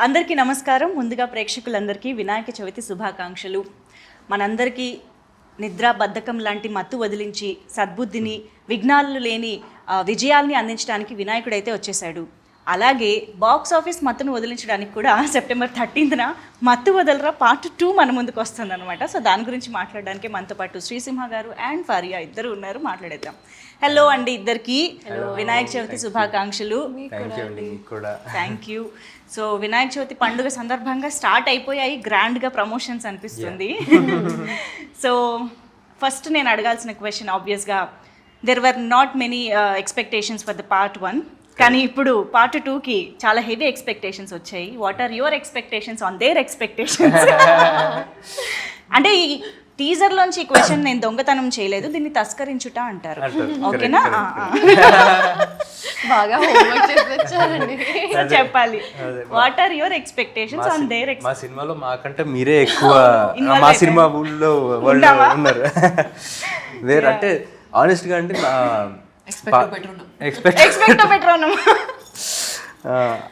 అందరికీ నమస్కారం. ముందుగా ప్రేక్షకులందరికీ వినాయక చవితి శుభాకాంక్షలు. మనందరికీ నిద్ర బద్ధకం లాంటి మత్తు వదిలించి సద్బుద్ధిని, విఘ్నాలు లేని విజయాల్ని అందించడానికి వినాయకుడైతే వచ్చేసాడు. అలాగే బాక్స్ ఆఫీస్ మత్తును వదిలించడానికి కూడా సెప్టెంబర్ 13న మత్తు వదలరా పార్ట్ 2 మన ముందుకు వస్తుంది అనమాట. సో దాని గురించి మాట్లాడడానికి మనతో పాటు శ్రీసింహ గారు అండ్ ఫారియా ఇద్దరు ఉన్నారు. మాట్లాడేద్దాం. హలో అండి ఇద్దరికి. వినాయక చవితి శుభాకాంక్షలు. Thank you. So Vinayaka Chavithi పండుగ సందర్భంగా స్టార్ట్ అయిపోయాయి గ్రాండ్గా ప్రమోషన్స్ అనిపిస్తుంది. సో ఫస్ట్ నేను అడగాల్సిన క్వశ్చన్ ఆబ్వియస్గా there were not many expectations for the part 1, కానీ ఇప్పుడు పార్ట్ 2కి చాలా హెవీ ఎక్స్పెక్టేషన్స్ వచ్చాయి. What are your expectations on their expectations? అంటే ఈ టీజర్లోంచి ఈ క్వశ్చన్ నేను దొంగతనం చేయలేదు, దీన్ని తస్కరించుట అంటారు. ఓకేనా? బాగా చెప్పాలి. What are your expectations on there? మా సినిమాలో మాకంటే మీరే ఎక్కువ మా సినిమా ఊళ్ళో వాళ్ళు ఉన్నారు. వేరే అంటే ఆనెస్ట్గా అంటే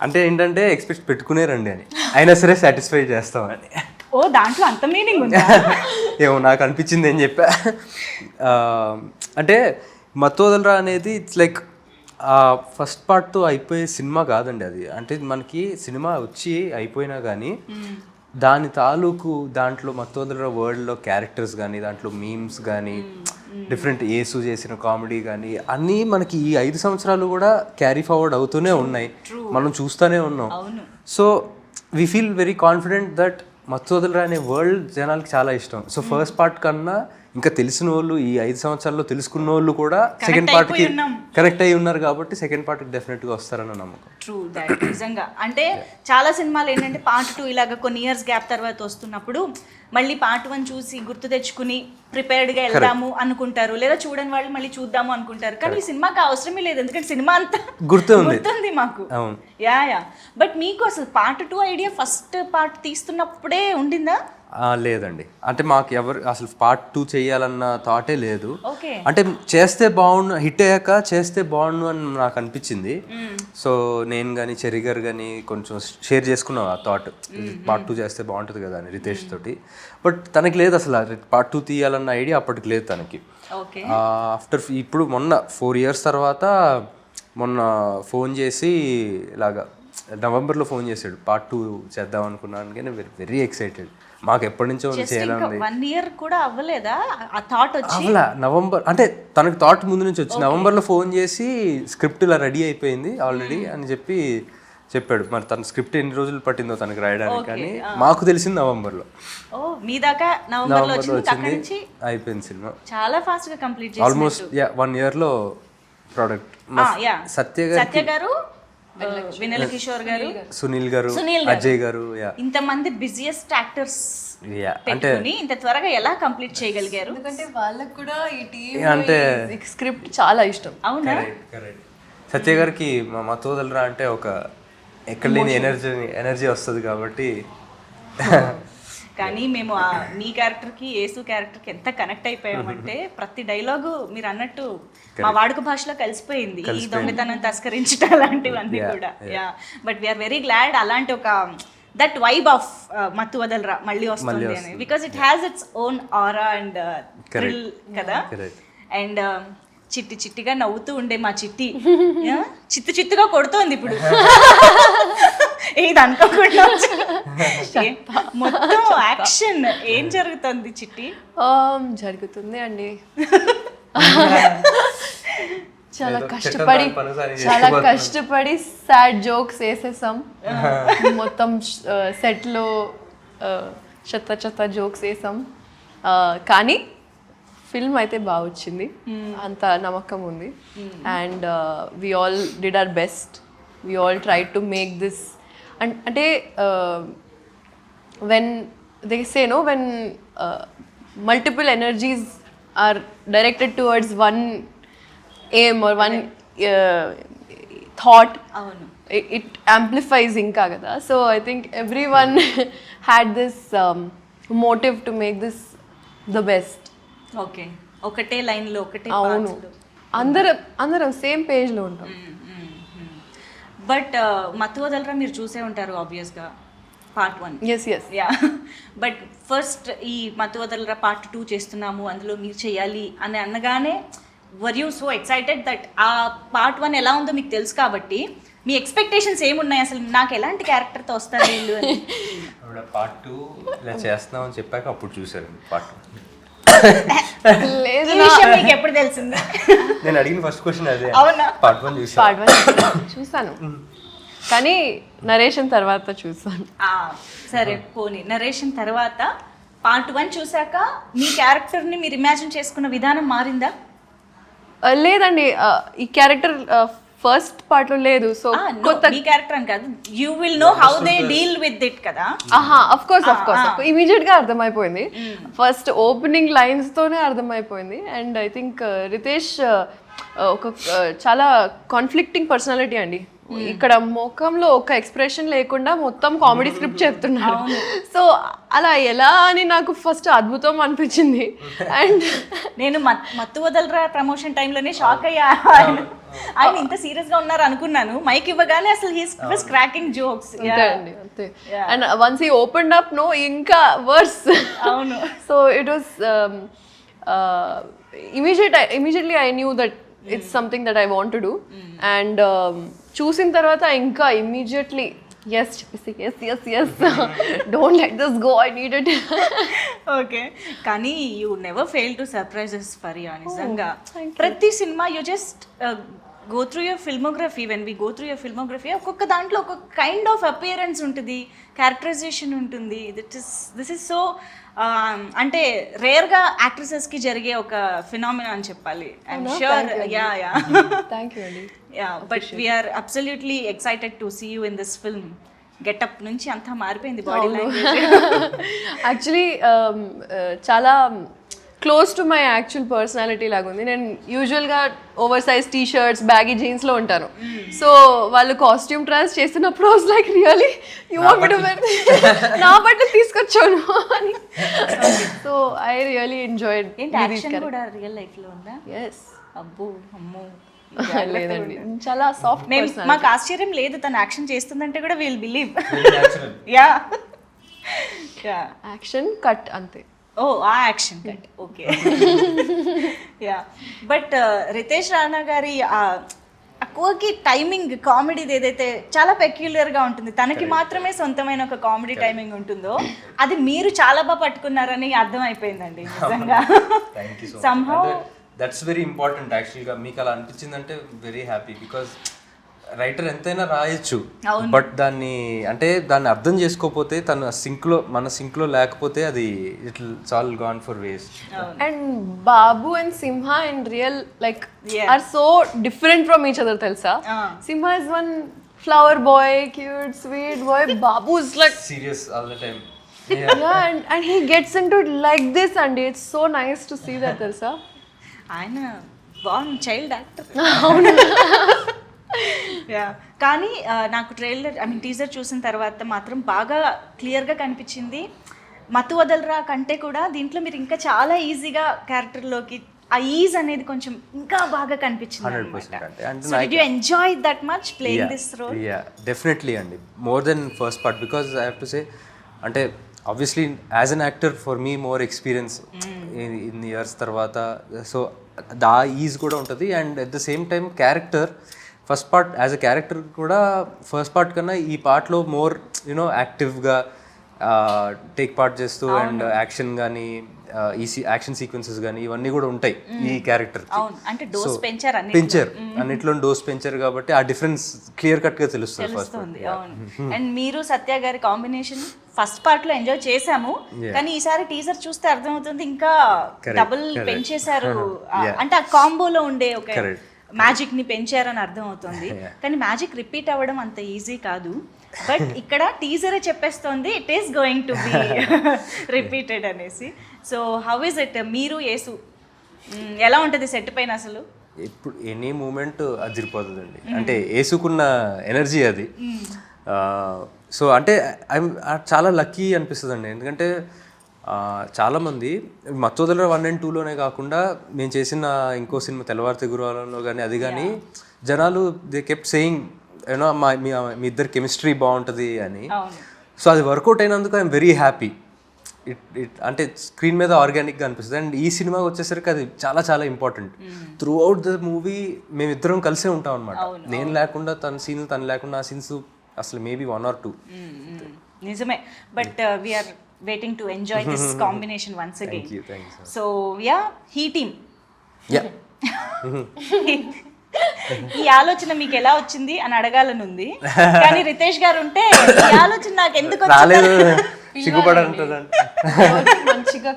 అంటే ఏంటంటే ఎక్స్పెక్ట్ పెట్టుకునేరండి అని, అయినా సరే సాటిస్ఫై చేస్తామని. ఓ దాంట్లో అంత మీనింగ్ ఉందా? ఏమో నాకు అనిపించింది ఏం చెప్పా. అంటే మత్తోదలరా అనేది ఇట్స్ లైక్ ఫస్ట్ పార్ట్తో అయిపోయే సినిమా కాదండి అది. అంటే మనకి సినిమా వచ్చి అయిపోయినా కానీ దాని తాలూకు దాంట్లో మత్తోదలరా వరల్డ్లో క్యారెక్టర్స్ కానీ, దాంట్లో మీమ్స్ కానీ, డిఫరెంట్ యేసు చేసిన కామెడీ కానీ అన్నీ మనకి ఈ 5 సంవత్సరాలు కూడా క్యారీ ఫార్వర్డ్ అవుతూనే ఉన్నాయి, మనం చూస్తూనే ఉన్నాం. So we feel very confident that మత్తోదలరా అనే వరల్డ్ జనాలకి చాలా ఇష్టం. సో ఫస్ట్ పార్ట్ కన్నా ఇంకా తెలిసిన వాళ్ళు, ఈ 5 సంవత్సరాల్లో తెలుసుకున్న వాళ్ళు కూడా సెకండ్ పార్ట్కి కనెక్ట్ అయ్యి ఉన్నారు కాబట్టి సెకండ్ పార్ట్కి డెఫినెట్గా వస్తారన్న నమ్మకం. True that. నిజంగా అంటే చాలా సినిమాలు ఏంటంటే పార్ట్ 2 ఇలాగ కొన్ని ఇయర్స్ గ్యాప్ తర్వాత వస్తున్నప్పుడు మళ్ళీ పార్ట్ 1 చూసి గుర్తు తెచ్చుకుని ప్రిపేర్డ్గా వెళ్దాము అనుకుంటారు, లేదా చూడని వాళ్ళు మళ్ళీ చూద్దాము అనుకుంటారు. కానీ ఈ సినిమాకి అవసరమే లేదు, ఎందుకంటే సినిమా అంతా గుర్తుంది మాకు. యా. బట్ మీకు అసలు పార్ట్ 2 ఐడియా ఫస్ట్ పార్ట్ తీస్తున్నప్పుడే ఉండిందా? లేదండి, అంటే మాకు ఎవరు అసలు పార్ట్ 2 చేయాలన్న థాటే లేదు. అంటే చేస్తే బాగుండు, హిట్ అయ్యాక చేస్తే బాగుండు అని నాకు అనిపించింది. సో నేను కానీ చెర్రీ గారు కానీ కొంచెం షేర్ చేసుకున్నాం ఆ థాట్, పార్ట్ 2 చేస్తే బాగుంటుంది కదా అని రితేష్ తోటి. బట్ తనకి లేదు అసలు పార్ట్ 2 తీయాలన్న ఐడియా అప్పటికి లేదు తనకి. ఆఫ్టర్ ఇప్పుడు మొన్న 4 years తర్వాత మొన్న ఫోన్ చేసి ఇలాగా నవంబర్లో ఫోన్ చేశాడు, పార్ట్ 2 చేద్దాం అనుకున్నాను. కానీ వెరీ ఎక్సైటెడ్. మాకు ఎప్పటి నుంచో చేయాలని. 1 year కూడా అవ్వలేదా ఆ థాట్ వచ్చి? అవ్వలా. నవంబర్ అంటే తనకి థాట్ ముందు నుంచి వచ్చి నవంబర్లో ఫోన్ చేసి స్క్రిప్ట్ ఇలా రెడీ అయిపోయింది ఆల్రెడీ అని చెప్పాడు. మరి తన స్క్రిప్ట్ ఎన్ని రోజులు పట్టిందో తనకి రాయడానికి, కానీ మాకు తెలిసింది నవంబర్లో. మీ దాకా నవంబర్లో వచ్చింది, అయిపోయింది సినిమా. చాలా ఫాస్ట్ గా కంప్లీట్ చేశారు. Almost 1 yearలో product. సత్య గారు, వినల్ కిషోర్ గారు, సునీల్ గారు, అజయ్ గారు, ఇంతమంది బిజియెస్ట్ యాక్టర్స్ పెట్టుకుని ఇంత త్వరగా ఎలా కంప్లీట్ చేయగలిగారు? ఎందుకంటే వాళ్ళకి కూడా ఈ టీమ్ అంటే స్క్రిప్ట్ చాలా ఇష్టం. అవునా? సత్య గారికి మా మత్తోదలరా అంటే ఒక ఎక్కడ లేని ఎనర్జీ వస్తుంది కాబట్టి. కానీ మేము మీ క్యారెక్టర్కి యేసు క్యారెక్టర్కి ఎంత కనెక్ట్ అయిపోయామంటే ప్రతి డైలాగు మీరు అన్నట్టు మా వాడుక భాషలో కలిసిపోయింది. ఈ దొంగతనం తస్కరించడం అలాంటివన్నీ కూడా. బట్ వీఆర్ వెరీ గ్లాడ్ అలాంటి ఒక దట్ వైబ్ ఆఫ్ మత్తు వదలరా మళ్ళీ వస్తుంది అని, because it has its own aura and thrill కదా. అండ్ చిట్టి చిట్టిగా నవ్వుతూ ఉండే మా చిట్టి చిత్తుగా కొడుతోంది ఇప్పుడు. ఇది అనుకోకుండా మొత్తం యాక్షన్ ఏం జరుగుతుంది చిట్టి? జరుగుతుంది అండి, చాలా కష్టపడి సాడ్ జోక్స్ వేసేసాం. మొత్తం సెట్లో చెత్త జోక్స్ వేసాం, కానీ ఫిల్మ్ అయితే బాగా వచ్చింది, అంత నమ్మకం ఉంది. And we all did our best, we all try to make this. అంటే when they say no, when multiple energies are directed towards one aim or one thought, it amplifies inka kada. So I think everyone had this motive to make this the best. Okay, ఒకటే line లో ఒకటే parts లో అందరం same page లో ఉంటాం. But మత్తు వదలరా మీరు చూసే ఉంటారు ఆబ్వియస్గా part 1. Yes yes yeah but first ఈ మత్తు వదలరా పార్ట్ 2 చేస్తున్నాము అందులో మీరు చేయాలి అని అనగానే were you so excited that ఆ పార్ట్ 1 ఎలా ఉందో మీకు తెలుసు కాబట్టి మీ ఎక్స్పెక్టేషన్స్ ఏమున్నాయి అసలు నాకు ఎలాంటి క్యారెక్టర్తో వస్తారు వీళ్ళు అని? పార్ట్ 2 ఇలా చేస్తున్నాం అని చెప్పాక అప్పుడు చూసారు పార్ట్ 2. లేదు ఈ విషయం మీకు ఎప్పుడు తెలిసింది? నేను అడిగిన ఫస్ట్ క్వశ్చన్ అదే. అవునా? పార్ట్ 1 చూసాను. పార్ట్ 1 చూసాను కానీ నరేషన్ తర్వాత చూసాను. సరే పోనీ నరేషన్ తర్వాత పార్ట్ 1 చూసాక మీ క్యారెక్టర్ని మీరు ఇమాజిన్ చేసుకున్న విధానం మారిందా? లేదండి ఈ క్యారెక్టర్ ఫస్ట్ పార్ట్ లో లేదు. సో కొత్త మీ క్యారెక్టర్ అని కాదు, you will know how they deal with it కదా. అఫ్ కోర్స్ ఇమీడియట్ గా అర్థమైపోయింది. ఫస్ట్ ఓపెనింగ్ లైన్స్ తోనే అర్థమైపోయింది. అండ్ ఐ థింక్ రితేష్ ఒక చాలా కాన్ఫ్లిక్టింగ్ పర్సనాలిటీ అండి. ఇక్కడ ముఖంలో ఒక ఎక్స్ప్రెషన్ లేకుండా మొత్తం కామెడీ స్క్రిప్ట్ చెప్తున్నారు. సో అలా ఎలా అని నాకు ఫస్ట్ అద్భుతం అనిపించింది. అండ్ నేను మత్తు వదలరా ప్రమోషన్ టైంలోనే షాక్ అయ్యా, ఆయన ఇంత సీరియస్ గా ఉన్నారు అనుకున్నాను. మైక్ ఇవ్వగానే అసలు హీస్ వాస్ క్రాకింగ్ జోక్స్. అంతే. And once he opened up no ఇంకా వర్స్. అవును. So it was immediately I knew that it's something that I want to do. And చూసిన తర్వాత ఇంకా immediately yes don't let this go, I need it. Okay, కానీ you never fail to surprises Faria. నిజంగా ప్రతి cinema you just go through your filmography. When we go through your filmography ఒక్కొక్క దాంట్లో ఒక్కొక్క kind of appearance ఉంటుంది, characterisation ఉంటుంది. This is so అంటే రేర్గా యాక్ట్రెసెస్కి జరిగే ఒక ఫినామినా అని చెప్పాలి. I'm sure. Yeah thank you అండి. Yeah but we're absolutely excited to see you in this film. Getup నుంచి అంతా మారిపోయింది బాడీ లాంగ్వేజ్. యాక్చువల్లీ చాలా close to my actual personality లాగా ఉంది. నేను యూజువల్గా over size T shirts baggy జీన్స్లో ఉంటాను. సో వాళ్ళు కాస్ట్యూమ్ ట్రయల్స్ చేస్తున్నప్పుడు was like really you want me to wear, నా బట్టలు తీసుకొచ్చాను అని. So I really enjoyed. ఏంటి యాక్షన్ కూడా రియల్ లైఫ్లో ఉందా? ఎస్. అబ్బో అమ్మో. లేదండి, చాలా సాఫ్ట్. మాకు ఆశ్చర్యం లేదు తను యాక్షన్ చేస్తుందంటే కూడా will believe. Yeah action cut అంతే. ఓ ఆ action cut, okay. Yeah but Ritesh Rana గారి అక్కువకి టైమింగ్ కామెడీది ఏదైతే చాలా పెక్యులర్గా ఉంటుంది, తనకి మాత్రమే సొంతమైన ఒక కామెడీ టైమింగ్ ఉంటుందో అది మీరు చాలా బాగా పట్టుకున్నారని అర్థమైపోయిందండి నిజంగా. సంహౌ దట్స్ వెరీ ఇంపార్టెంట్ యాక్చువల్గా. మీకు అలా అనిపించిందంటే వెరీ హ్యాపీ. బికాజ్ రైటర్ ఎంతైనా రాయొచ్చు, బట్ దాన్ని అర్థం చేసుకోకపోతే మన సింక్లో లేకపోతే అది it's all gone for waste. And Babu and Simha in real like are so different from each other తెలుసా. Simha is one flower boy, cute sweet boy. Babu is like serious all the time. and he gets into it like this and it's so nice to see that తెలుసా. ఆయన బాగుంది child actor. Yeah కానీ నాకు trailer teaser చూసిన తర్వాత మాత్రం బాగా క్లియర్గా కనిపించింది. మత్తు వదలరా కంటే కూడా దీంట్లో మీరు ఇంకా చాలా ఈజీగా క్యారెక్టర్లోకి ఆ ఈజ్ అనేది కొంచెం ఇంకా బాగా కనిపించింది. So did you enjoy that much playing this role? Yeah definitely అండి, more than first part. Because I have to say అంటే obviously as an actor for me more experience in years తర్వాత. So that ease కూడా ఉంటుంది. And at the same time character first part as a character కూడా first part కన్నా ఈ పార్ట్లో more you know యాక్టివ్గా take part చేస్తూ అండ్ యాక్షన్ కానీ యాక్షన్ సీక్వెన్సెస్ కానీ ఇవన్నీ కూడా ఉంటాయి ఈ క్యారెక్టర్. పెంచారు అన్నిట్లో డోస్ పెంచారు కాబట్టి ఆ డిఫరెన్స్ క్లియర్ కట్గా తెలుస్తుంది ఫస్ట్. అండ్ మీరు సత్య గారి కాంబినేషన్ ఫస్ట్ పార్ట్ లో ఎంజాయ్ చేసాము, కానీ ఈసారి టీజర్ చూస్తే అర్థమవుతుంది ఇంకా డబుల్ పెంచేశారు. అంటే ఆ కాంబోలో ఉండే ఒక మ్యాజిక్ ని పెంచారని అర్థం అవుతుంది. కానీ మ్యాజిక్ రిపీట్ అవ్వడం అంత ఈజీ కాదు. బట్ ఇక్కడ టీజరే చెప్పేస్తోంది it is going to be repeated అనేసి. So how is it? మీరు యేసు ఎలా ఉంటుంది సెట్ పైన అసలు? ఇప్పుడు ఎనీ మూమెంట్ అదిరిపోతుందండి. అంటే వేసుకున్న ఎనర్జీ అది. సో అంటే చాలా లక్కీ అనిపిస్తుంది అండి. ఎందుకంటే చాలామంది మత్తు వదలరా 1 and 2లోనే కాకుండా నేను చేసిన ఇంకో సినిమా తెల్లవారితే గురువారంలో కానీ అది కానీ జనాలు దే కెప్ట్ సేయింగ్ యూనో మీ ఇద్దరు కెమిస్ట్రీ బాగుంటుంది అని. అవును. సో అది వర్కౌట్ అయినందుకు ఐఎమ్ వెరీ హ్యాపీ. అంటే స్క్రీన్ మీద ఆర్గానిక్గా అనిపిస్తుంది. అండ్ ఈ సినిమాకి వచ్చేసరికి అది చాలా చాలా important. Through out the movie మేమిద్దరం కలిసే ఉంటాం అనమాట. నేను లేకుండా తన సీన్లు, తను లేకుండా ఆ సీన్స్ అసలు మేబీ 1 or 2. నిజమే. But we are waiting to enjoy this combination once again. So yeah, he team, ఈ ఆలోచన మీకు ఎలా వచ్చింది అని అడగాలని ఉంది, కానీ రితేష్ గారు ఉంటే ఈ ఆలోచన నాకు ఎందుకు రాలేదు, సిగ్గుపడంటుందంటే మంచిగా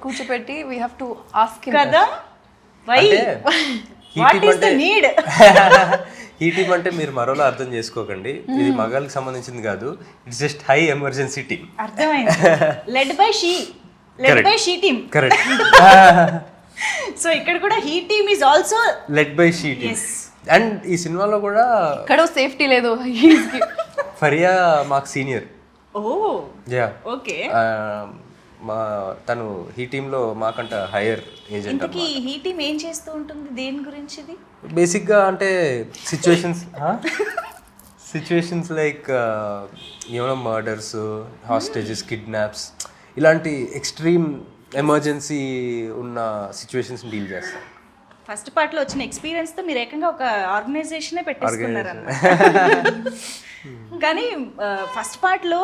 కూర్చోపెట్టి వీ హ్యావ్ టు ఆస్క్ కదా, why what is the need. ఈ టీమ్ అంటే మీరు మరోలా అర్థం చేసుకోకండి, ఇది మగాళ్ళకి సంబంధించింది కాదు. It's just high emergency team. అర్థమైంది. Led by she team. Correct. So ఇక్కడ కూడా he team is also led by she team. And ఈ సినిమాలో కూడా ఇక్కడ సేఫ్టీ లేదు. ఫరియా మాకు సీనియర్. Oh yeah, okay. తను హీ టీంలో మాకంట హైయర్ ఏజెంట్. ఇంతకీ హీ టీమ్ ఏం చేస్తూ ఉంటుంది, దేని గురించి? బేసిక్గా అంటే సిచ్యువేషన్స్ లైక్ ఏమైనా మర్డర్స్, హాస్టేజెస్, కిడ్నాప్స్, ఇలాంటి ఎక్స్ట్రీమ్ ఎమర్జెన్సీ ఉన్న సిచ్యువేషన్స్ డీల్ చేస్తాం. ఫస్ట్ పార్ట్లో వచ్చిన ఎక్స్పీరియన్స్తో మీరు ఏకంగా ఒక ఆర్గనైజేషనే పెట్టేసుకున్నారు అన్నమాట. కానీ ఫస్ట్ పార్ట్లో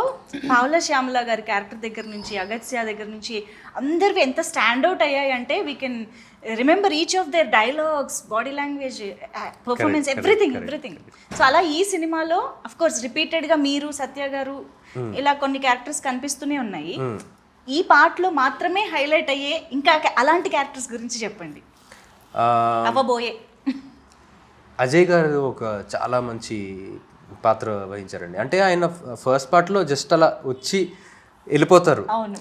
పావుల శ్యామల గారి క్యారెక్టర్ దగ్గర నుంచి, అగత్య దగ్గర నుంచి అందరివి ఎంత స్టాండ్అవుట్ అయ్యాయి అంటే we can remember each of their dialogues, body language, performance, everything. So అలా ఈ సినిమాలో అఫ్ కోర్స్ రిపీటెడ్గా మీరు, సత్య గారు, ఇలా కొన్ని క్యారెక్టర్స్ కనిపిస్తూనే ఉన్నాయి. ఈ పార్ట్లో మాత్రమే హైలైట్ అయ్యే ఇంకా అలాంటి క్యారెక్టర్స్ గురించి చెప్పండి. అవ్వబోయే అజయ్ గారు ఒక చాలా మంచి పాత్ర వహించారండి. అంటే ఆయన ఫస్ట్ పార్ట్లో జస్ట్ అలా వచ్చి వెళ్ళిపోతారు. అవును.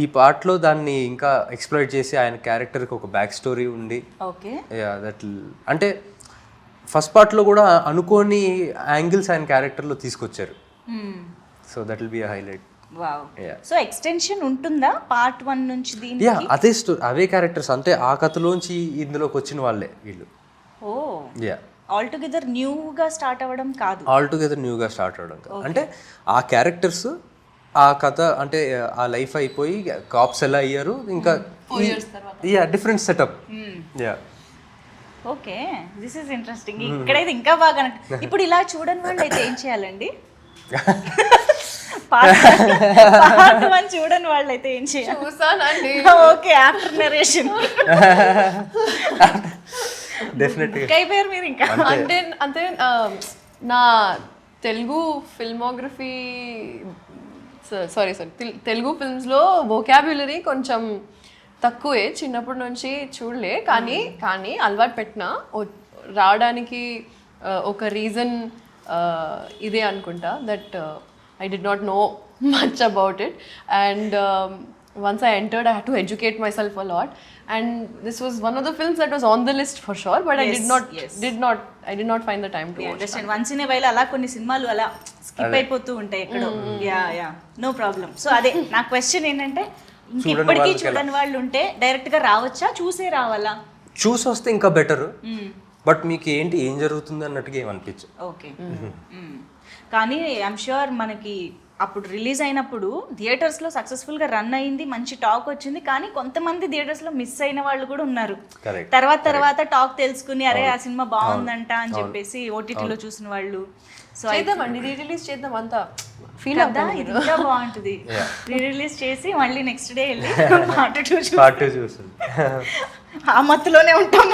ఈ పార్ట్లో దాన్ని ఇంకా ఎక్స్ప్లోర్ చేసి ఆయన క్యారెక్టర్కి ఒక బ్యాక్ స్టోరీ ఉండి, ఓకే, దట్ అంటే ఫస్ట్ పార్ట్లో కూడా అనుకోని యాంగిల్స్ ఆయన క్యారెక్టర్లో తీసుకొచ్చారు. So that will be a highlight. Wow. So extension ఉంటుందా పార్ట్ 1 నుంచి దీనికి? యా, అదే స్టోరీ, అవే క్యారెక్టర్స్. అంటే ఆ కథలోంచి ఇందులోకి వచ్చిన వాళ్ళే వీళ్ళు. ఓ యా, ఆల్ టుగెదర్ న్యూగా స్టార్ట్ అవ్వడం కాదు. ఆల్ టుగెదర్ న్యూగా స్టార్ట్ అవ్వడం కాదు. అంటే ఆ క్యారెక్టర్స్, ఆ కథ, అంటే ఆ లైఫ్ అయిపోయి కాప్స్ ఎలా అయ్యారు, ఇంకా yeah different setup. Yeah, okay, this is interesting. ఇక్కడైతే ఇంకా బాగా ఇప్పుడు ఇలా చూడని వాళ్ళు అయితే ఏం చేయాలండి? పార్ట్ 1 చూడని వాళ్ళు అయితే ఏం చేయాలి? చూసానండి. ఓకే, ఆఫ్టర్ నరేషన్ డెఫినెట్గా అయిపోయారు మీరు ఇంకా. అంటే నా తెలుగు ఫిల్మోగ్రఫీ, సారీ తెలుగు ఫిల్మ్స్లో వొకాబ్యులరీ కొంచెం తక్కువే, చిన్నప్పటి నుంచి చూడలే. కానీ అలవాటు పెట్టిన రావడానికి ఒక రీజన్ ఇదే అనుకుంటా, that I did not know much about it, and once I entered I had to educate myself a lot, and this was one of the films that was on the list for sure, but I did not find the time to watch. Understand. Once in a while అలా కొన్ని సినిమాలు అలా skip అయిపోతూ ఉంటాయి ఎక్కడో. Yeah, no problem. So అదే నా question ఏంటంటే, ఇప్పటికీ చూడని వాళ్ళు ఉంటే డైరెక్ట్ గా రావచ్చా, చూసే రావాలా? చూసి వస్తే ఇంకా బెటర్, బట్ మీకు ఏంటి ఏం జరుగుతుంది అన్నట్టుగా ఏమనిపించు. ఓకే. కానీ ఐఎమ్ ష్యూర్ మనకి అప్పుడు రిలీజ్ అయినప్పుడు థియేటర్స్లో సక్సెస్ఫుల్గా రన్ అయింది, మంచి టాక్ వచ్చింది. కానీ కొంతమంది థియేటర్స్లో మిస్ అయిన వాళ్ళు కూడా ఉన్నారు. తర్వాత టాక్ తెలుసుకుని అరే ఆ సినిమా బాగుందంట అని చెప్పేసి ఓటీటీలో చూసిన వాళ్ళు. సో చేద్దామండి, రీ రిలీజ్ చేద్దాం, అంతా ఫీల్ అవుతా. ఇది ఇంకా బాగుంటుంది. రీ రిలీజ్ చేసి మళ్ళీ నెక్స్ట్ డే వెళ్ళి పార్ట్ 2 చూస్తుంది. ఆ మత్తులోనే ఉంటాం.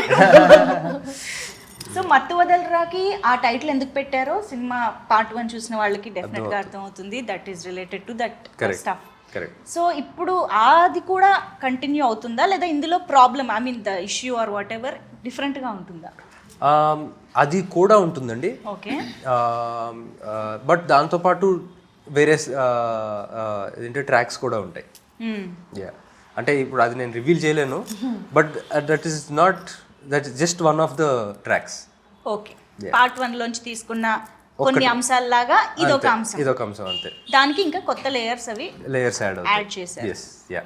సో మత్తు వదలరాకి ఆ టైటిల్ ఎందుకు పెట్టారో సినిమా పార్ట్ 1 చూసిన వాళ్ళకి డెఫినెట్ గా అర్థం అవుతుంది. That is related to that stuff. So ఇప్పుడు అది కూడా కంటిన్యూ అవుతుందా, లేదా ఇందులో problem, I mean the issue or what ever different గా ఉంటుందా? అది కూడా ఉంటుందండి. ఓకే. బట్ దాంతోపాటు వేరే ఏంటంటే ట్రాక్స్ కూడా ఉంటాయి. యా, అంటే ఇప్పుడు అది నేను రివీల్ చేయలేను, but that is just one of the tracks. Okay. Part 1 లోంచి తీసుకున్న కొన్ని అంశాలలాగా ఇదొక అంశం అంతే. దానికి ఇంకా కొత్త లేయర్స్ యాడ్ చేశారు. yes yeah.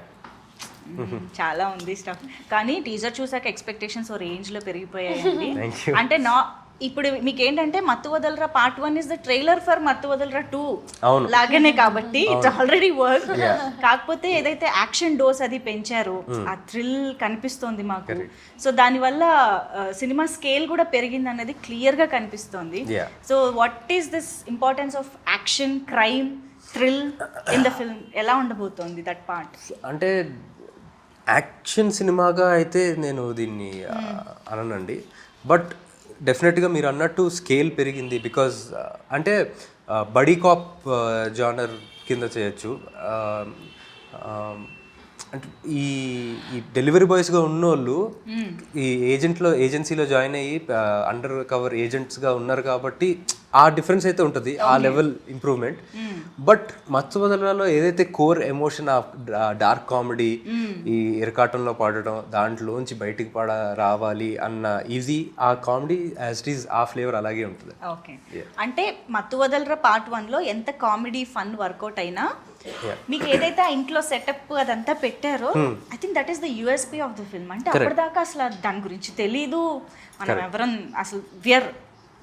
చాలా ఉంది స్టఫ్. కానీ టీజర్ చూసాక ఎక్స్పెక్టేషన్స్ ఓ రేంజ్ లో పెరిగిపోయాయండి. అంటే ఇప్పుడు మీకు ఏంటంటే మత్తు వదలరా part 1 is the trailer for మత్తు వదలరా 2 అవును. లాగానే కాబట్టి ఇట్స్ ఆల్రెడీ వర్క్. కాకపోతే ఏదైతే యాక్షన్ డోస్ అది పెంచారో ఆ థ్రిల్ కనిపిస్తోంది మాకు. సో దానివల్ల సినిమా స్కేల్ కూడా పెరిగింది అన్నది క్లియర్ గా కనిపిస్తోంది. So what is this importance of action, crime, thrill in the film ఎలా ఉండబోతోంది దట్ పార్ట్? అంటే యాక్షన్ సినిమాగా అయితే నేను దీన్ని అననండి, బట్ డెఫినెట్గా మీరు అన్నట్టు స్కేల్ పెరిగింది. బికాజ్ అంటే బడీ కాప్ జానర్ కింద చేయొచ్చు. అంటే ఈ డెలివరీ బాయ్స్గా ఉన్నోళ్ళు ఈ ఏజెన్సీలో జాయిన్ అయ్యి అండర్ కవర్ ఏజెంట్స్గా ఉన్నారు కాబట్టి ఆ డిఫరెన్స్ అయితే ఉంటుంది, ఆ లెవెల్ ఇంప్రూవ్మెంట్. బట్ మత్తు వదలరాలో ఏదైతే core emotion of dark comedy, ఈ ఎరకాటంలో పాడటం, దాంట్లోంచి బయటికి రావాలి అన్న ఇది ఆ కామెడీ యాజ్ ఇట్ ఈస్ ఆ ఫ్లేవర్ అలాగే ఉంటుంది. ఓకే, అంటే మత్తు వదలరా పార్ట్ 1 లో ఎంత కామెడీ ఫన్ వర్కౌట్ అయినా మీకు ఏదైతే ఆ ఇంట్లో సెటప్ అదంతా పెట్టారో I think that is the USP of the film. అంటే అప్పటిదాకా అసలు దాని గురించి తెలీదు, మనం ఎవరం అసలు we are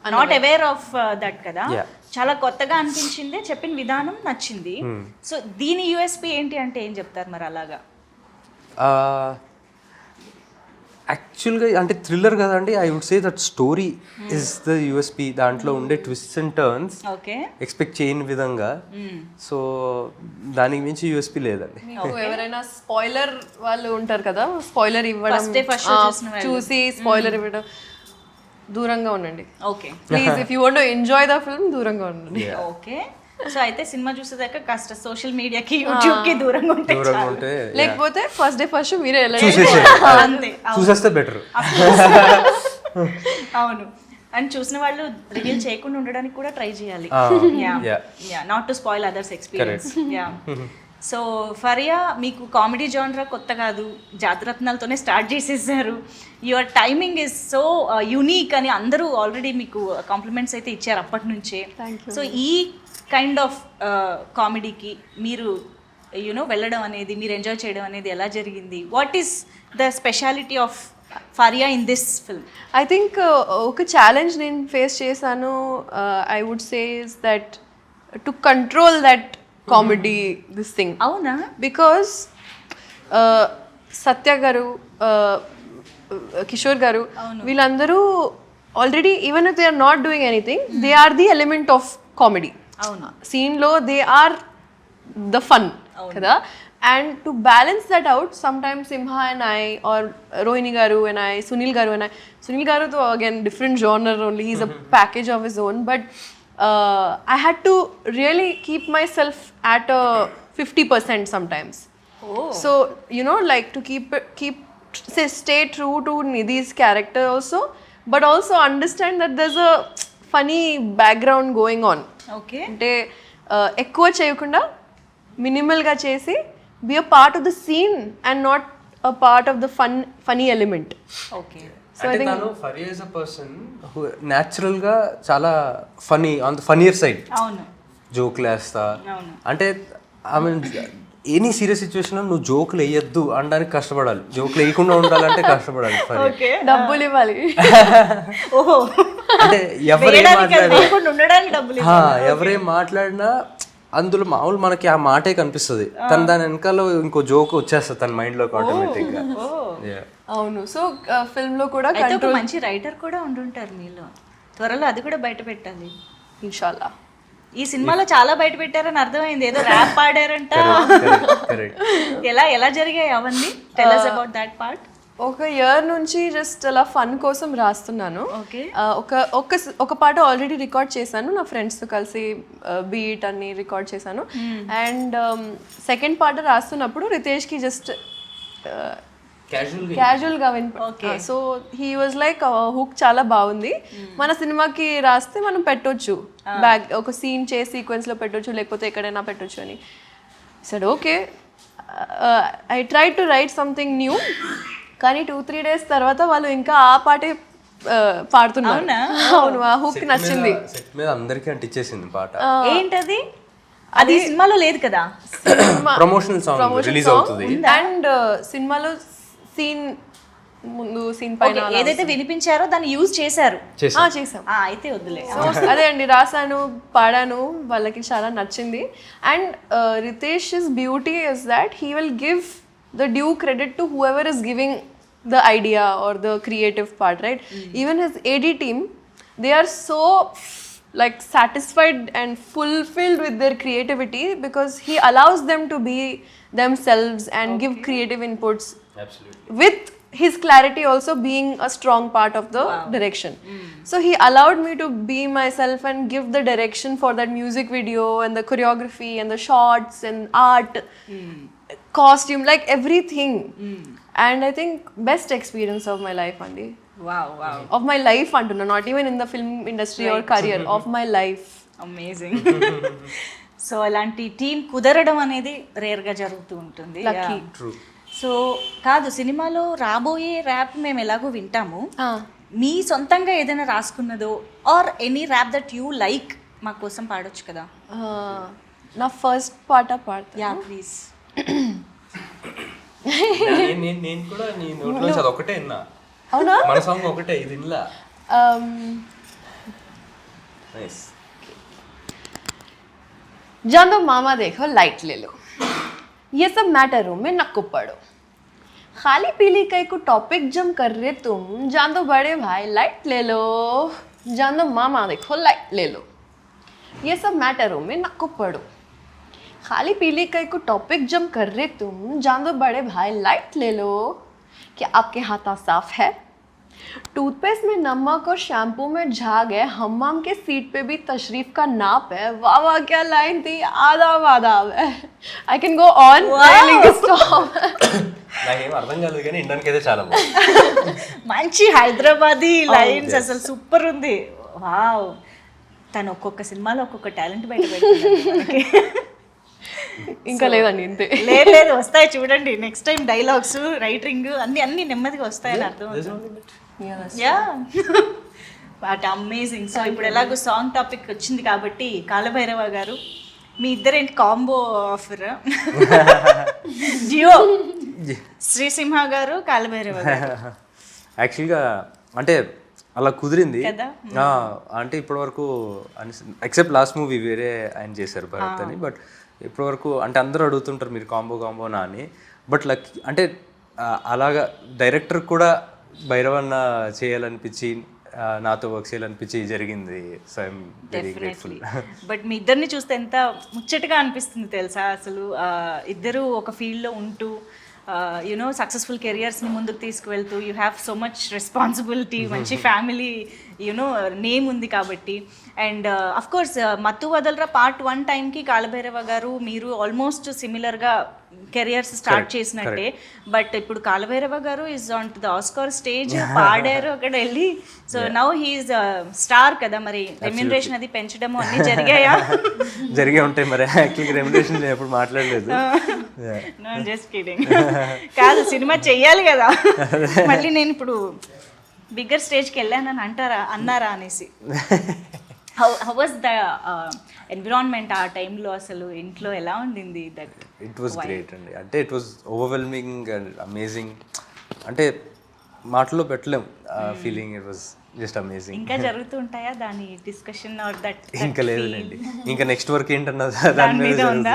not aware of that కదా. చాలా కొత్తగా అనిపించింది, చెప్పిన విధానం నచ్చింది. సో దీని యూఎస్పీ ఏంటి అంటే ఏం చెప్తారు మరి అలాగా? యాక్చువల్గా అంటే థ్రిల్లర్ కదండి, I would say that story is the USP. దాంట్లో ఉండే ట్విస్ట్స్ అండ్ టర్న్స్ ఎక్స్పెక్ట్ చేయని విధంగా. సో దానికి మించి యూఎస్పీ లేదండి. ఎవరైనా స్పాయిలర్ వాళ్ళు ఉంటారు కదా, స్పాయిలర్ ఇవ్వడం, చూసి స్పాయిలర్ ఇవ్వడం దూరంగా ఉండండి. Okay please, if you want to enjoy the film దూరంగా ఉండండి. ఓకే, సో అయితే సినిమా చూసేదాకా కాస్త సోషల్ మీడియాకి, యూట్యూబ్ కి దూరంగా ఉంటే, లేకపోతే ఫస్ట్ డే ఫస్ట్ మీరే చూసేస్తే బెటర్. అవును, అండ్ చూసిన వాళ్ళు రివీల్ చేయకుండా ఉండడానికి కూడా ట్రై చేయాలి, not to spoil others experience. So Faria, మీకు కామెడీ జానరా కొత్త కాదు, జాతిరత్నాలతోనే స్టార్ట్ చేసేసారు. Your timing is so unique అని అందరూ ఆల్రెడీ మీకు కాంప్లిమెంట్స్ అయితే ఇచ్చారు అప్పటి నుంచే. సో ఈ కైండ్ ఆఫ్ కామెడీకి మీరు వెళ్ళడం అనేది, మీరు ఎంజాయ్ చేయడం అనేది ఎలా జరిగింది? What is the speciality of Faria in this film? I think ఒక ఛాలెంజ్ నేను ఫేస్ చేశాను. I would say is that to control that comedy this thing. అవునా? బికాస్ సత్య గారు, కిషోర్ గారు, వీళ్ళందరూ already even if they are not doing anything, they are the element of comedy. సీన్లో they are the fun కదా. And to balance that out, sometimes Simha and I, or Rohini గారు and I, Sunil గారు and I. Sunil గారు తో again different genre only, he's a package of his own. But I had to really keep myself at a 50% sometimes. So like to stay true to Nidhi's character also, but also understand that there's a funny background going on. Okay, అంటే ఎక్కువ చేయకుండా minimal గా చేసి be a part of the scene and not a part of the funny element. Okay. అంటే తను Faria is a person who natural గా చాలా funny, on the funnier side. అవును, జోక్లు వేస్తా. అంటే I mean any serious situation లో నువ్వు జోకులు వేయొద్దు అనడానికి కష్టపడాలి, జోకులు వేయకుండా ఉండాలంటే కష్టపడాలి. డబ్బులు ఇవ్వాలి. అంటే ఎవరేం మాట్లాడినా అందులో మామూలు మనకి ఆ మాటే కనిపిస్తుంది, తను దాని వెనకాల ఇంకో జోక్ వచ్చేస్తుంది తన మైండ్ లోకి ఆటోమేటిక్ గా. అవును, సో ఫిల్మ్ లో కూడా ఒక మంచి రైటర్ కూడా ఉండుంటారు మీలో. త్వరలో అది కూడా బయట పెట్టాలి ఇన్షాల్లా. ఈ సినిమాలో చాలా బయట పెట్టారని అర్థమైంది, ఏదో ర్యాప్ పాడారంట. ఎలా జరిగాయి అవన్నీ? Tell us about that part. ఒక ఇయర్ నుంచి జస్ట్ అలా ఫన్ కోసం రాస్తున్నాను. ఒక పాట ఆల్రెడీ రికార్డ్ చేశాను, నా ఫ్రెండ్స్తో కలిసి బీట్ అన్ని రికార్డ్ చేశాను. అండ్ సెకండ్ పాట రాస్తున్నప్పుడు రితేష్కి జస్ట్ క్యాజువల్గా so he was like hook చాలా బాగుంది, మన సినిమాకి రాస్తే మనం పెట్టొచ్చు, ఒక సీన్ చేసి సీక్వెన్స్లో పెట్టొచ్చు, లేకపోతే ఎక్కడైనా పెట్టొచ్చు అని. సడ్ okay, I try to write something new. కానీ 2-3 days తర్వాత వాళ్ళు ఇంకా ఆ పాటే పాడుతున్నారు. అవును, ఆ హుక్ నచ్చింది. సెట్ మీద అందరికీ అంటించేసింది పాట. ఏంటది? అది సినిమాలో లేదు కదా, ప్రమోషనల్ సాంగ్ రిలీజ్ అవుతుంది. అండ్ సినిమాలో సీన్ ముందు సీన్ పైన Okay, ఏదైతే వినిపించారో దాన్ని యూజ్ చేశారు. చేసాం. అయితే వద్దులే. సో అదే అండి, రాసాను, పాడాను, వాళ్ళకి చాలా నచ్చింది. And Ritesh is beauty is that he will give the due credit to whoever is giving the idea or the creative part, right? Even his AD team, they are so like satisfied and fulfilled with their creativity because he allows them to be themselves and give creative inputs. Absolutely. With his clarity also being a strong part of the direction. So he allowed me to be myself and give the direction for that music video and the choreography and the shots and art, costume, like everything. And I think best experience of my life, Andy. Wow. Of my life, Antuna, not even in the film industry or career, of my life. Amazing. So అలాంటి team కుదరడం అనేది రేర్గా జరుగుతూ ఉంటుంది. Lucky. True. So కాదు, సినిమాలో రాబోయే rap మేము ఎలాగో వింటాము, మీ సొంతంగా ఏదైనా రాసుకున్నదో or any rap that you like మా కోసం పాడొచ్చు కదా? నా ఫస్ట్ పాట పాడతా. Yeah please. నేను కూడా నీ నోట్లో అది ఒకటే విన్నా. అవునా? మన సాంగ్ ఒకటే, ఇది వినలా. నైస్. जान दो मामा देखो लाइट ले लो, ये सब मैटरों में नक्को पड़ो, खाली पीली कई को टॉपिक जम कर रहे तुम, जान दो बड़े भाई लाइट ले लो, जान दो मामा देखो लाइट ले लो, ये सब मैटरों में नक्को पड़ो, खाली पीली कई को टॉपिक जम कर रहे तुम, जान दो बड़े भाई लाइट ले लो, क्या आपके हाथ साफ है? टूथपेस्ट में नमक और शैम्पू में झाग है, हम्माम के सीट पे भी तशरीफ का नाप है, वाह वाह क्या लाइन थी, आदाब आदाब है. I can go on. Stop. నాకేం అర్థం కాలేదు కానీ ఇండియన్కి అయితే చాలా బాగుంది. మంచి హైదరాబాదీ లైన్స్, అసలు సూపర్ ఉంది. వావ్, తను ఒక్కొక్క సినిమాలో ఒక్కొక్క టాలెంట్ బయట పెడుతుంది. ఇంకా లేదండి ఇంతే. లేదు వస్తాయి చూడండి, నెక్స్ట్ టైం డైలాగ్స్, రైటింగ్ అన్ని నెమ్మదిగా వస్తాయని అర్థం అవుతుంది. Yeah but amazing. సో ఇప్పుడు ఎలాగో సాంగ్ టాపిక్ వచ్చింది కాబట్టి కాలభైరవ గారు, మీ ఇద్దరేంటి కాంబో ఆఫర్? జియో శ్రీసింహ గారు, కాలభైరవ గారు. యాక్చువల్గా అంటే అలా కుదిరింది కదా? అంటే ఇప్పటివరకు ఎక్సెప్ట్ లాస్ట్ మూవీ వేరే ఆయన చేశారు భరత్ అని, బట్ ఇప్పటివరకు అంటే అందరూ అడుగుతుంటారు మీరు కాంబోనా అని, బట్ లక్కీ అంటే అలాగా డైరెక్టర్ కూడా భైరవన్న చేయాలనిపించి నాతో వర్క్ చేయాలనిపించి జరిగింది. So I'm very grateful. But మీ ఇద్దరిని చూస్తే ఎంత ముచ్చటగా అనిపిస్తుంది తెలుసా అసలు. ఇద్దరు ఒక ఫీల్డ్లో ఉంటూ యునో సక్సెస్ఫుల్ కెరియర్స్ని ముందుకు తీసుకువెళ్తూ, you have so much responsibility, మంచి ఫ్యామిలీ యునో నేమ్ ఉంది కాబట్టి. అండ్ అఫ్ కోర్స్ మత్తు వదలరా పార్ట్ 1 టైంకి కాలభైరవ గారు మీరు ఆల్మోస్ట్ సిమిలర్గా కెరియర్స్ స్టార్ట్ చేసినట్టే. బట్ ఇప్పుడు కాలభైరవ గారు is on to the Oscar stage, పాడారు అక్కడ వెళ్ళి. సో నౌ హీఈస్ స్టార్ కదా, మరి రెమ్యూనరేషన్ అది పెంచడము అన్ని జరిగాయా? జరిగే ఉంటాయి మరి. యాక్చువల్గా రెమ్యూనరేషన్ నేను ఎప్పుడు మాట్లాడలేదు. No just kidding. కాదు, సినిమా చెయ్యాలి కదా, మళ్ళీ నేను ఇప్పుడు బిగ్గర్ స్టేజ్కి వెళ్ళానని అన్నారా అనేసి. హౌ వాజ్ ద ఎన్విరాన్మెంట్ ఆ టైంలో? అసలు ఇంట్లో ఎలా ఉండింది? దట్ ఇట్ వాజ్ గ్రేట్ అండి. అంటే it was overwhelming and amazing. అంటే మాటల్లో పెట్టలేం feeling. It was just amazing. ఇంకా జరుగుతూ ఉంటాయా దాని డిస్కషన్ ఆర్ దట్? ఇంకా లేదులేండి, ఇంకా నెక్స్ట్ వర్క్ ఏంటన్నది దాని మీద ఉందా?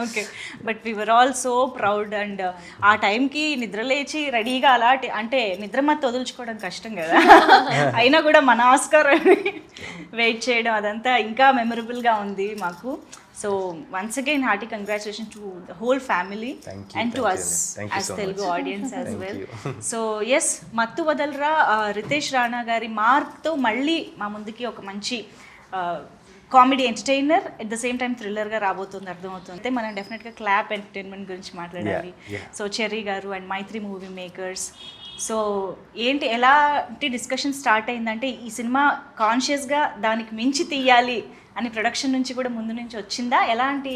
Okay. But we were all so proud. And ఆ టైంకి నిద్ర లేచి రెడీగా అలాంటి అంటే నిద్ర మత్తు వదులుచుకోవడం కష్టం కదా, అయినా కూడా మన ఆస్కార్ వెయిట్ చేయడం అదంతా ఇంకా మెమరబుల్గా ఉంది మాకు. So once again hearty congratulation to the whole family and to us as Telugu audience as well. So yes, Mathu Vadalara Riteish Rana గారి మార్క్తో మళ్ళీ మా ముందుకి ఒక మంచి comedy entertainer at the same time థ్రిల్లర్గా రాబోతుంది, అర్థమవుతుంది. అయితే మనం డెఫినెట్గా క్లాప్ ఎంటర్టైన్మెంట్ గురించి మాట్లాడాలి. సో చెర్రీ గారు and Mythri movie makers. So ఏంటి ఎలాంటి డిస్కషన్ స్టార్ట్ అయిందంటే ఈ సినిమా కాన్షియస్గా దానికి మించి తీయాలి అని ప్రొడక్షన్ నుంచి కూడా ముందు నుంచి వచ్చిందా? ఎలాంటి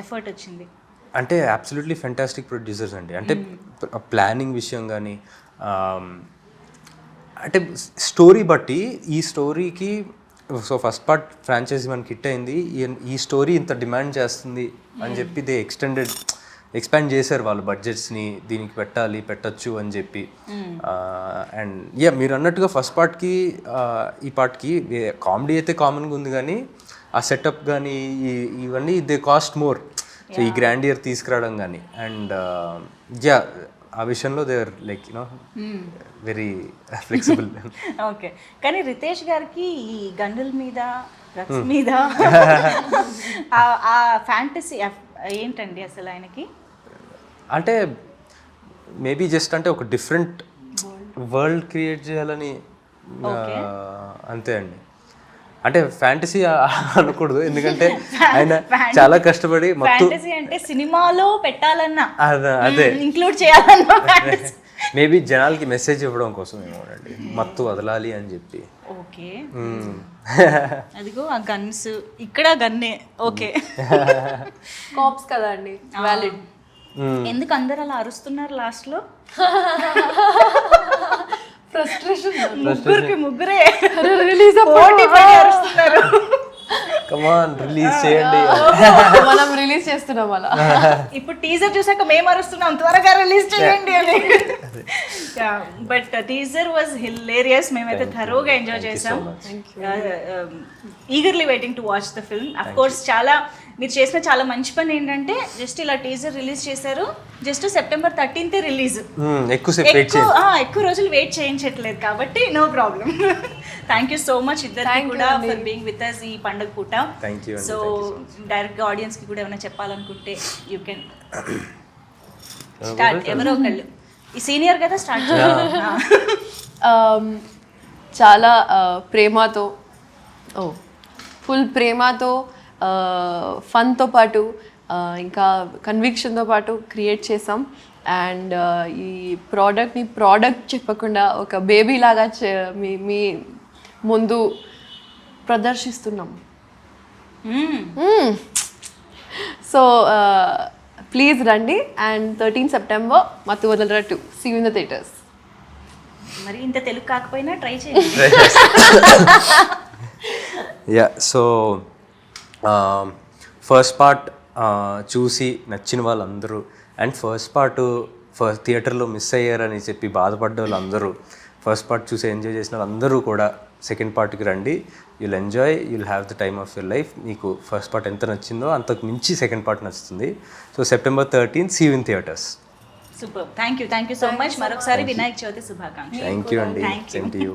ఎఫర్ట్ వచ్చింది? అంటే అబ్సల్యూట్లీ ఫెంటాస్టిక్ ప్రొడ్యూసర్స్ అండి. అంటే ప్లానింగ్ విషయం కానీ, అంటే స్టోరీ బట్టి ఈ స్టోరీకి సో ఫస్ట్ పార్ట్ ఫ్రాంచైజీ మనకి హిట్ అయింది, ఈ స్టోరీ ఇంత డిమాండ్ చేస్తుంది అని చెప్పి దే ఎక్స్టెండెడ్ ఎక్స్పాండ్ చేశారు వాళ్ళు బడ్జెట్స్ని, దీనికి పెట్టచ్చు అని చెప్పి. అండ్ మీరు అన్నట్టుగా ఫస్ట్ పార్ట్కి ఈ పార్ట్కి కామెడీ అయితే కామన్గా ఉంది, కానీ ఆ సెటప్ కానీ ఇవన్నీ దే కాస్ట్ మోర్. సో ఈ గ్రాండియర్ తీసుకురావడం కానీ అండ్ ఆ విషయంలో they are like very flexible. Okay, కానీ రితేష్ గారికి ఈ గన్నుల మీద డ్రగ్స్ మీద ఆ ఫ్యాంటసీ ఏంటండి అసలు ఆయనకి? అంటే మేబీ జస్ట్ అంటే ఒక డిఫరెంట్ వరల్డ్ క్రియేట్ చేయాలని అంతే అండి. అంటే ఫ్యాంటసీ అనకూడదు, ఎందుకంటే ఆయన చాలా కష్టపడి ఫ్యాంటసీ అంటే సినిమాలో పెట్టాలన్నా అదే ఇంక్లూడ్ చేయాలన్నా ఫ్యాంటసీ. మేబీ జనాలకి మెసేజ్ ఇవ్వడం కోసం ఏమోనండి, మత్తు వదలాలి అని చెప్పి. ఓకే, అదిగో ఆ గన్స్, ఇక్కడ గన్నే. ఓకే, కాప్స్ కదా అండి, వ్యాలిడ్. ఎందుకు అందరు అలా అరుస్తున్నారు లాస్ట్ లో? ఫ్రస్ట్రేషన్. ముగ్గురే రిలీజ్ పోటీ పడి అరుస్తున్నారు. కమాన్ రిలీజ్ చేయండి. మనం రిలీజ్ చేస్తున్నాం అలా. ఇప్పుడు టీజర్ చూసాక మేము అరుస్తున్నాం త్వరగా రిలీజ్ చేయండి అని. But teaser was hilarious. మేమైతే థరోగా ఎంజాయ్ చేసాం. Eagerly waiting to watch the film. Of course చాలా మీరు చేసిన చాలా మంచి పని ఏంటంటే జస్ట్ ఇలా టీజర్ రిలీజ్ చేశారు, జస్ట్ సెప్టెంబర్ 13th రిలీజ్. ఎక్కువ రోజులు వెయిట్ చేయించట్లేదు కాబట్టి no problem. Thank you so much ఇద్దరికి కూడా ఫర్ బీయింగ్ విత్ అస్ ఈ పండుగ పూట. సో డైరెక్ట్ గా ఆడియన్స్ కి కూడా ఏమైనా చెప్పాలనుకుంటే యూ కెన్ స్టార్ట్. ఎవరో ఒకళ్ళు, ఈ సీనియర్ కదా, స్టార్ట్. చాలా ప్రేమతో, ఫుల్ ప్రేమతో, ఫన్తో పాటు ఇంకా కన్విక్షన్తో పాటు క్రియేట్ చేసాం. అండ్ ఈ ప్రోడక్ట్ చెప్పకుండా ఒక బేబీ లాగా మీ ముందు ప్రదర్శిస్తున్నాం. సో ప్లీజ్ రండి. And 13 September Mathu Vadalara 2 see you in the theatres. మరి ఇంత తెలుగు కాకపోయినా ట్రై చేయండి. సో ఫస్ట్ పార్ట్ చూసి నచ్చిన వాళ్ళందరూ అండ్ ఫస్ట్ థియేటర్లో మిస్ అయ్యారని చెప్పి బాధపడ్డ వాళ్ళందరూ, ఫస్ట్ పార్ట్ చూసి ఎంజాయ్ చేసిన వాళ్ళందరూ కూడా సెకండ్ పార్ట్కి రండి. You'll enjoy, you'll have the time of your life. మీకు ఫస్ట్ పార్ట్ ఎంత నచ్చిందో అంతకు మించి సెకండ్ పార్ట్ నచ్చుతుంది. So September 13th see you in theatres. Super, thank you so much. మరొకసారి వినాయక చవితి శుభాకాంక్షలు. థ్యాంక్ యూ అండి. Same to you.